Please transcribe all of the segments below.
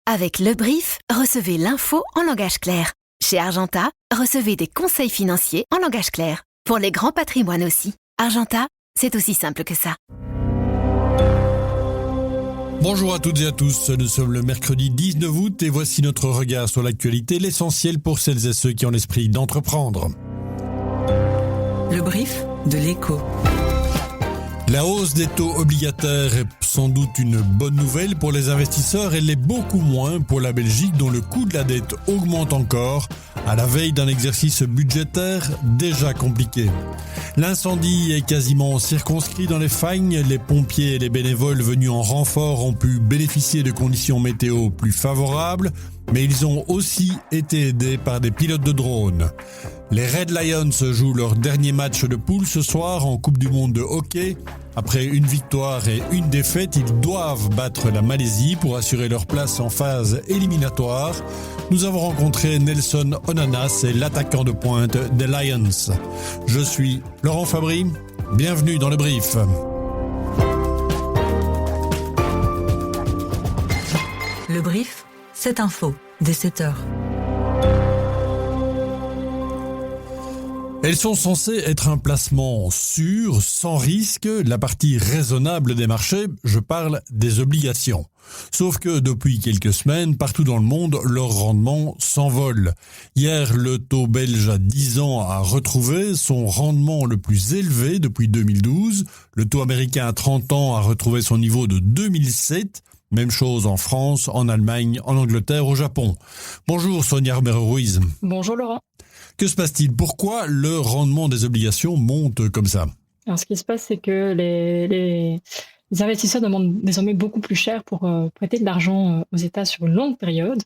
Avec Le Brief, recevez l'info en langage clair. Chez Argenta, recevez des conseils financiers en langage clair. Pour les grands patrimoines aussi. Argenta, c'est aussi simple que ça. Bonjour à toutes et à tous, nous sommes le mercredi 19 août et voici notre regard sur l'actualité, l'essentiel pour celles et ceux qui ont l'esprit d'entreprendre. Le Brief de l'Écho. La hausse des taux obligataires est sans doute une bonne nouvelle pour les investisseurs, elle l'est beaucoup moins pour la Belgique dont le coût de la dette augmente encore à la veille d'un exercice budgétaire déjà compliqué. L'incendie est quasiment circonscrit dans les Fagnes, les pompiers et les bénévoles venus en renfort ont pu bénéficier de conditions météo plus favorables, mais ils ont aussi été aidés par des pilotes de drones. Les Red Lions jouent leur dernier match de poule ce soir en Coupe du Monde de hockey. Après une victoire et une défaite, ils doivent battre la Malaisie pour assurer leur place en phase éliminatoire. Nous avons rencontré Nelson Onana, c'est l'attaquant de pointe des Lions. Je suis Laurent Fabry, bienvenue dans le Brief. Le Brief, cette info, dès 7h. Elles sont censées être un placement sûr, sans risque, la partie raisonnable des marchés, je parle des obligations. Sauf que depuis quelques semaines, partout dans le monde, leur rendement s'envole. Hier, le taux belge à 10 ans a retrouvé son rendement le plus élevé depuis 2012. Le taux américain à 30 ans a retrouvé son niveau de 2007. Même chose en France, en Allemagne, en Angleterre, au Japon. Bonjour Sonia Romero-Ruiz. Bonjour Laurent. Que se passe-t-il? Pourquoi le rendement des obligations monte comme ça? Alors, ce qui se passe, c'est que les investisseurs demandent désormais beaucoup plus cher pour prêter de l'argent aux États sur une longue période.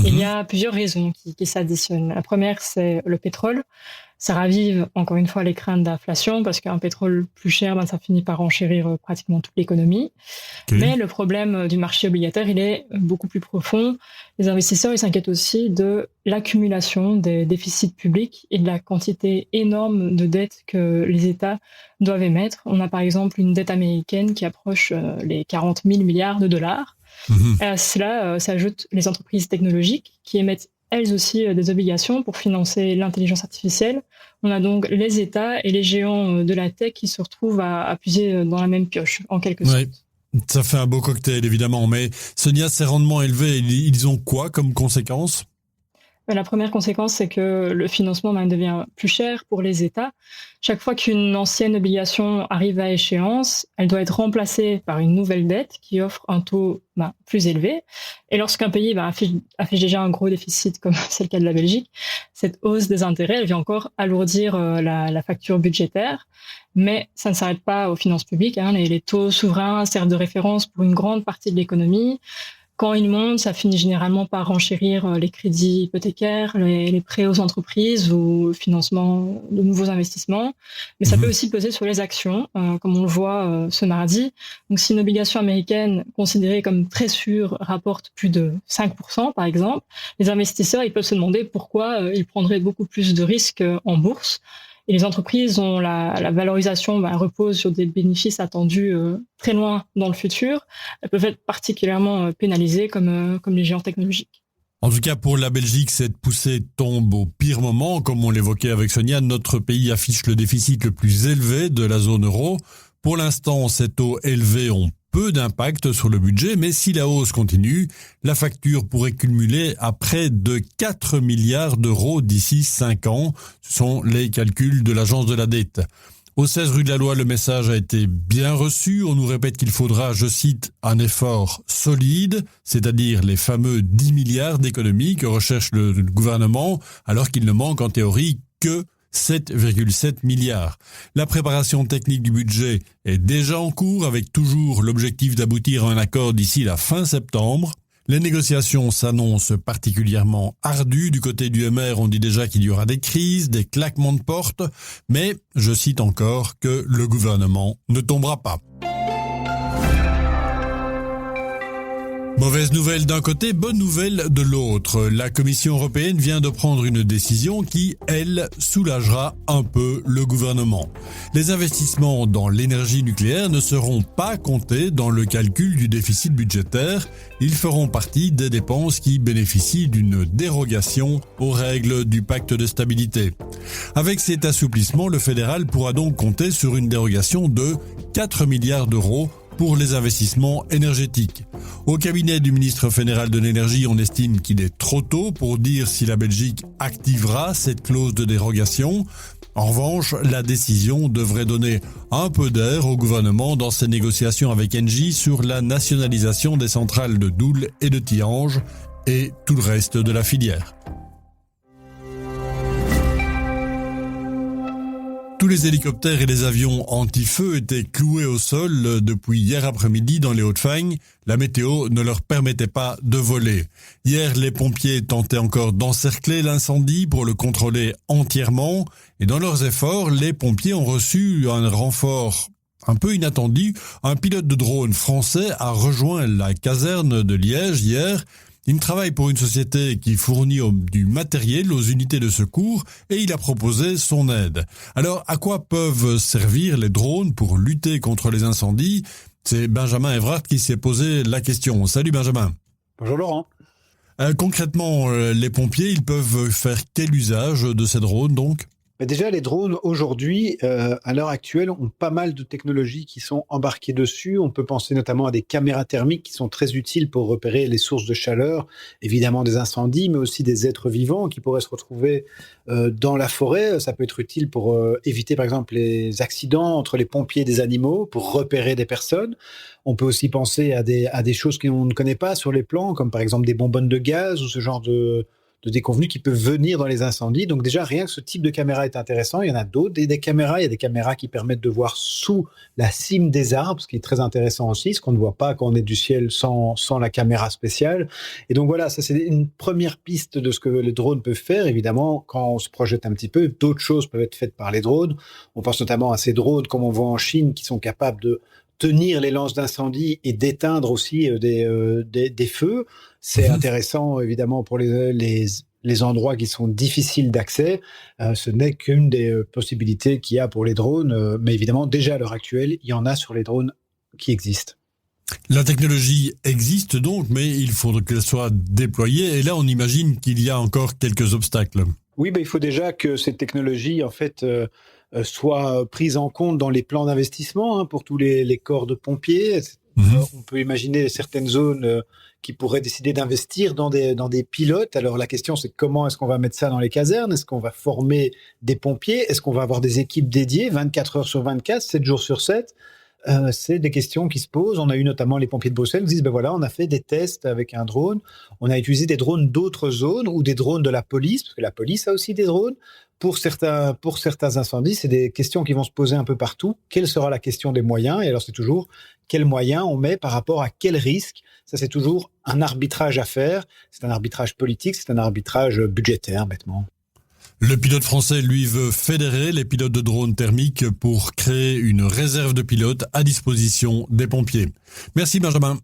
Et il y a plusieurs raisons qui s'additionnent. La première, c'est le pétrole. Ça ravive encore une fois les craintes d'inflation parce qu'un pétrole plus cher, ça finit par enchérir pratiquement toute l'économie. Okay. Mais le problème du marché obligataire, il est beaucoup plus profond. Les investisseurs, ils s'inquiètent aussi de l'accumulation des déficits publics et de la quantité énorme de dettes que les États doivent émettre. On a par exemple une dette américaine qui approche les 40 000 milliards de dollars. Et à cela s'ajoutent les entreprises technologiques qui émettent elles aussi des obligations pour financer l'intelligence artificielle. On a donc les États et les géants de la tech qui se retrouvent à puiser dans la même pioche, en quelque sorte. Ça fait un beau cocktail, évidemment. Mais Sonia, ces rendements élevés, ils ont quoi comme conséquence ? La première conséquence, c'est que le financement devient plus cher pour les États. Chaque fois qu'une ancienne obligation arrive à échéance, elle doit être remplacée par une nouvelle dette qui offre un taux plus élevé. Et lorsqu'un pays affiche déjà un gros déficit, comme c'est le cas de la Belgique, cette hausse des intérêts, elle vient encore alourdir la facture budgétaire. Mais ça ne s'arrête pas aux finances publiques. Les taux souverains servent de référence pour une grande partie de l'économie. Quand ils montent, ça finit généralement par renchérir les crédits hypothécaires, les prêts aux entreprises ou le financement de nouveaux investissements. Mais ça peut aussi peser sur les actions, comme on le voit ce mardi. Donc, si une obligation américaine considérée comme très sûre rapporte plus de 5%, par exemple, les investisseurs ils peuvent se demander pourquoi ils prendraient beaucoup plus de risques en bourse. Et les entreprises dont la valorisation repose sur des bénéfices attendus très loin dans le futur, elles peuvent être particulièrement pénalisées comme les géants technologiques. En tout cas, pour la Belgique, cette poussée tombe au pire moment. Comme on l'évoquait avec Sonia, notre pays affiche le déficit le plus élevé de la zone euro. Pour l'instant, ces taux élevés ont peu d'impact sur le budget, mais si la hausse continue, la facture pourrait cumuler à près de 4 milliards d'euros d'ici 5 ans. Ce sont les calculs de l'agence de la dette. Au 16 rue de la Loi, le message a été bien reçu. On nous répète qu'il faudra, je cite, un effort solide, c'est-à-dire les fameux 10 milliards d'économies que recherche le gouvernement, alors qu'il ne manque en théorie que 7,7 milliards. La préparation technique du budget est déjà en cours avec toujours l'objectif d'aboutir à un accord d'ici la fin septembre. Les négociations s'annoncent particulièrement ardues. Du côté du MR, on dit déjà qu'il y aura des crises, des claquements de porte, mais je cite encore que le gouvernement ne tombera pas. Mauvaise nouvelle d'un côté, bonne nouvelle de l'autre. La Commission européenne vient de prendre une décision qui, elle, soulagera un peu le gouvernement. Les investissements dans l'énergie nucléaire ne seront pas comptés dans le calcul du déficit budgétaire. Ils feront partie des dépenses qui bénéficient d'une dérogation aux règles du pacte de stabilité. Avec cet assouplissement, le fédéral pourra donc compter sur une dérogation de 4 milliards d'euros pour les investissements énergétiques. Au cabinet du ministre fédéral de l'énergie, on estime qu'il est trop tôt pour dire si la Belgique activera cette clause de dérogation. En revanche, la décision devrait donner un peu d'air au gouvernement dans ses négociations avec Engie sur la nationalisation des centrales de Doel et de Tihange et tout le reste de la filière. Tous les hélicoptères et les avions anti-feu étaient cloués au sol depuis hier après-midi dans les Hauts-de-Fagne. La météo ne leur permettait pas de voler. Hier, les pompiers tentaient encore d'encercler l'incendie pour le contrôler entièrement. Et dans leurs efforts, les pompiers ont reçu un renfort un peu inattendu. Un pilote de drone français a rejoint la caserne de Liège hier. Il travaille pour une société qui fournit du matériel aux unités de secours et il a proposé son aide. Alors, à quoi peuvent servir les drones pour lutter contre les incendies ? C'est Benjamin Evrard qui s'est posé la question. Salut Benjamin. Bonjour Laurent. Concrètement, les pompiers, ils peuvent faire quel usage de ces drones donc ? Déjà, les drones, aujourd'hui, à l'heure actuelle, ont pas mal de technologies qui sont embarquées dessus. On peut penser notamment à des caméras thermiques qui sont très utiles pour repérer les sources de chaleur, évidemment des incendies, mais aussi des êtres vivants qui pourraient se retrouver dans la forêt. Ça peut être utile pour éviter, par exemple, les accidents entre les pompiers et des animaux, pour repérer des personnes. On peut aussi penser à des choses qu'on ne connaît pas sur les plans, comme par exemple des bonbonnes de gaz ou ce genre de déconvenus qui peuvent venir dans les incendies. Donc déjà, rien que ce type de caméra est intéressant. Il y en a d'autres, il y a des caméras qui permettent de voir sous la cime des arbres, ce qui est très intéressant aussi, ce qu'on ne voit pas quand on est du ciel sans la caméra spéciale. Et donc voilà, ça c'est une première piste de ce que les drones peuvent faire. Évidemment, quand on se projette un petit peu, d'autres choses peuvent être faites par les drones. On pense notamment à ces drones, comme on voit en Chine, qui sont capables de tenir les lances d'incendie et d'éteindre aussi des feux. C'est intéressant, évidemment, pour les endroits qui sont difficiles d'accès. Ce n'est qu'une des possibilités qu'il y a pour les drones. Mais évidemment, déjà à l'heure actuelle, il y en a sur les drones qui existent. La technologie existe donc, mais il faudrait qu'elle soit déployée. Et là, on imagine qu'il y a encore quelques obstacles. Oui, il faut déjà que cette technologie, en fait, soit prise en compte dans les plans d'investissement pour tous les corps de pompiers. On peut imaginer certaines zones qui pourraient décider d'investir dans des pilotes. Alors la question, c'est comment est-ce qu'on va mettre ça dans les casernes ? Est-ce qu'on va former des pompiers ? Est-ce qu'on va avoir des équipes dédiées 24 heures sur 24, 7 jours sur 7 ? C'est des questions qui se posent. On a eu notamment les pompiers de Bruxelles qui disent, on a fait des tests avec un drone. On a utilisé des drones d'autres zones ou des drones de la police, parce que la police a aussi des drones. Pour certains incendies, c'est des questions qui vont se poser un peu partout. Quelle sera la question des moyens ? Et alors, c'est toujours quels moyens on met par rapport à quel risque ? Ça, c'est toujours un arbitrage à faire. C'est un arbitrage politique, c'est un arbitrage budgétaire, bêtement. Le pilote français, lui, veut fédérer les pilotes de drones thermiques pour créer une réserve de pilotes à disposition des pompiers. Merci Benjamin.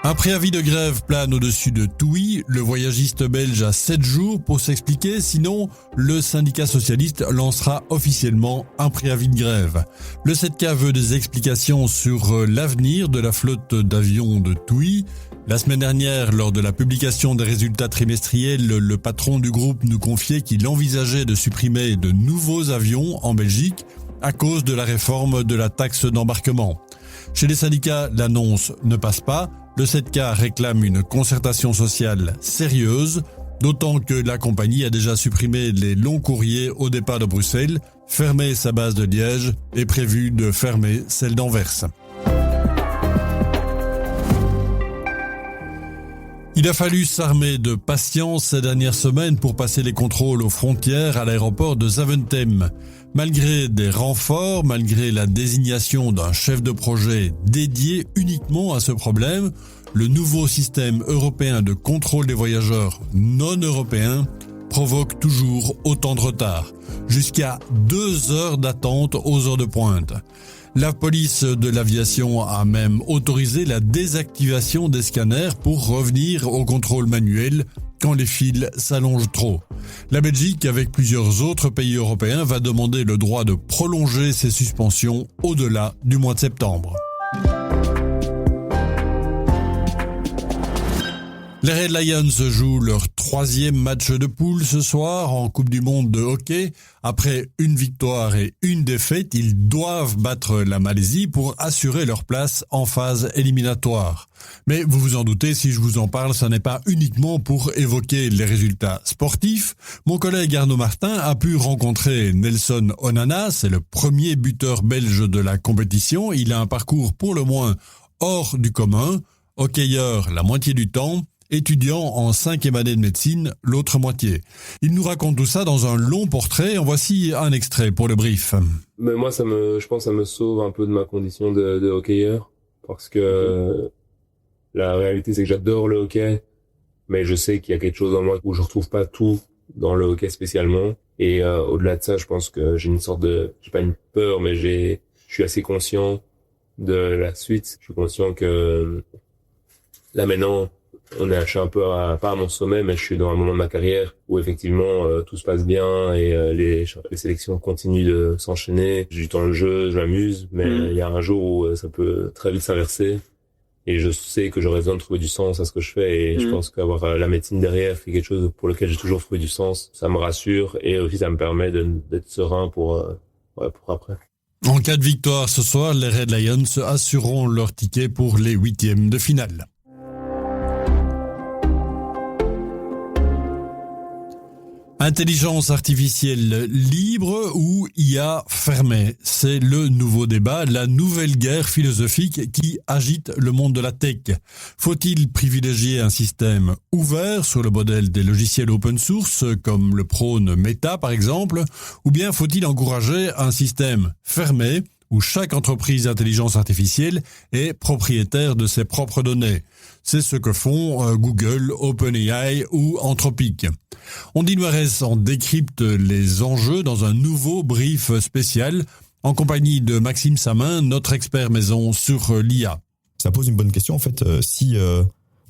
Un préavis de grève plane au-dessus de TUI. Le voyagiste belge a 7 jours pour s'expliquer, sinon le syndicat socialiste lancera officiellement un préavis de grève. Le 7K veut des explications sur l'avenir de la flotte d'avions de TUI. La semaine dernière, lors de la publication des résultats trimestriels, le patron du groupe nous confiait qu'il envisageait de supprimer de nouveaux avions en Belgique à cause de la réforme de la taxe d'embarquement. Chez les syndicats, l'annonce ne passe pas. Le 7K réclame une concertation sociale sérieuse, d'autant que la compagnie a déjà supprimé les longs courriers au départ de Bruxelles, fermé sa base de Liège et prévu de fermer celle d'Anvers. Il a fallu s'armer de patience ces dernières semaines pour passer les contrôles aux frontières à l'aéroport de Zaventem. Malgré des renforts, malgré la désignation d'un chef de projet dédié uniquement à ce problème, le nouveau système européen de contrôle des voyageurs non européens provoque toujours autant de retard, jusqu'à 2 heures d'attente aux heures de pointe. La police de l'aviation a même autorisé la désactivation des scanners pour revenir au contrôle manuel quand les files s'allongent trop. La Belgique, avec plusieurs autres pays européens, va demander le droit de prolonger ces suspensions au-delà du mois de septembre. Les Red Lions jouent leur 3e match de poule ce soir en Coupe du Monde de hockey. Après une victoire et une défaite, ils doivent battre la Malaisie pour assurer leur place en phase éliminatoire. Mais vous vous en doutez, si je vous en parle, ce n'est pas uniquement pour évoquer les résultats sportifs. Mon collègue Arnaud Martin a pu rencontrer Nelson Onana, c'est le premier buteur belge de la compétition. Il a un parcours pour le moins hors du commun, hockeyeur la moitié du temps, étudiant en 5e année de médecine, l'autre moitié. Il nous raconte tout ça dans un long portrait. En voici un extrait pour le brief. Mais moi, je pense que ça me sauve un peu de ma condition de hockeyeur. Parce que la réalité, c'est que j'adore le hockey. Mais je sais qu'il y a quelque chose en moi où je retrouve pas tout dans le hockey spécialement. Et au-delà de ça, je pense que j'ai une sorte de... j'ai pas une peur, mais je suis assez conscient de la suite. Je suis conscient que là, maintenant... je suis un peu pas à mon sommet, mais je suis dans un moment de ma carrière où effectivement tout se passe bien et les sélections continuent de s'enchaîner. J'ai du temps de jeu, je m'amuse, mais il y a un jour où ça peut très vite s'inverser. Et je sais que j'aurais besoin de trouver du sens à ce que je fais. Et je pense qu'avoir la médecine derrière fait quelque chose pour lequel j'ai toujours trouvé du sens. Ça me rassure et aussi ça me permet d'être serein pour après. En cas de victoire ce soir, les Red Lions assureront leur ticket pour les 8e de finale. Intelligence artificielle libre ou IA fermée, c'est le nouveau débat, la nouvelle guerre philosophique qui agite le monde de la tech. Faut-il privilégier un système ouvert sur le modèle des logiciels open source, comme le prône Meta par exemple, ou bien faut-il encourager un système fermé où chaque entreprise d'intelligence artificielle est propriétaire de ses propres données? C'est ce que font Google, OpenAI ou Anthropic. Ondine Warès en décrypte les enjeux dans un nouveau brief spécial en compagnie de Maxime Samin, notre expert maison sur l'IA. Ça pose une bonne question en fait. Si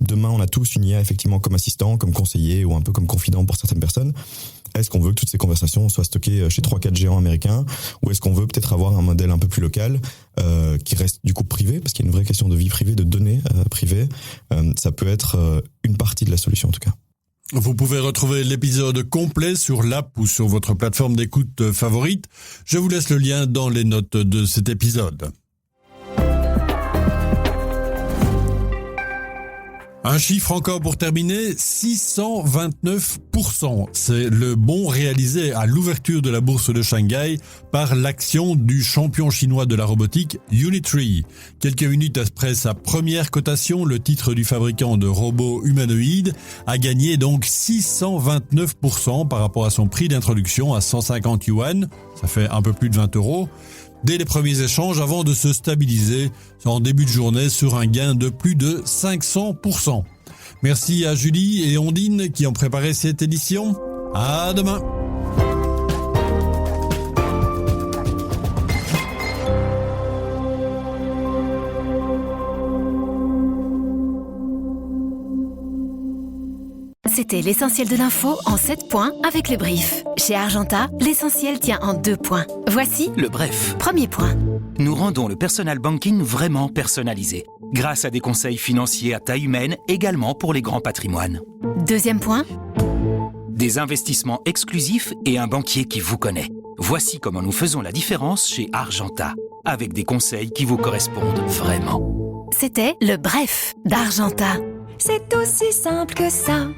demain on a tous une IA effectivement comme assistant, comme conseiller ou un peu comme confident pour certaines personnes, est-ce qu'on veut que toutes ces conversations soient stockées chez 3-4 géants américains ou est-ce qu'on veut peut-être avoir un modèle un peu plus local qui reste du coup privé, parce qu'il y a une vraie question de vie privée, de données privées. Ça peut être une partie de la solution en tout cas. Vous pouvez retrouver l'épisode complet sur l'app ou sur votre plateforme d'écoute favorite. Je vous laisse le lien dans les notes de cet épisode. Un chiffre encore pour terminer, 629%. C'est le bond réalisé à l'ouverture de la bourse de Shanghai par l'action du champion chinois de la robotique Unitree. Quelques minutes après sa première cotation, le titre du fabricant de robots humanoïdes a gagné donc 629% par rapport à son prix d'introduction à 150 yuan. Ça fait un peu plus de 20 €. Dès les premiers échanges avant de se stabiliser en début de journée sur un gain de plus de 500%. Merci à Julie et Ondine qui ont préparé cette édition. À demain. C'était l'essentiel de l'info en 7 points avec le brief. Chez Argenta, l'essentiel tient en 2 points. Voici le bref. Premier point. Nous rendons le personal banking vraiment personnalisé, grâce à des conseils financiers à taille humaine, également pour les grands patrimoines. Deuxième point. Des investissements exclusifs et un banquier qui vous connaît. Voici comment nous faisons la différence chez Argenta, avec des conseils qui vous correspondent vraiment. C'était le bref d'Argenta. C'est aussi simple que ça.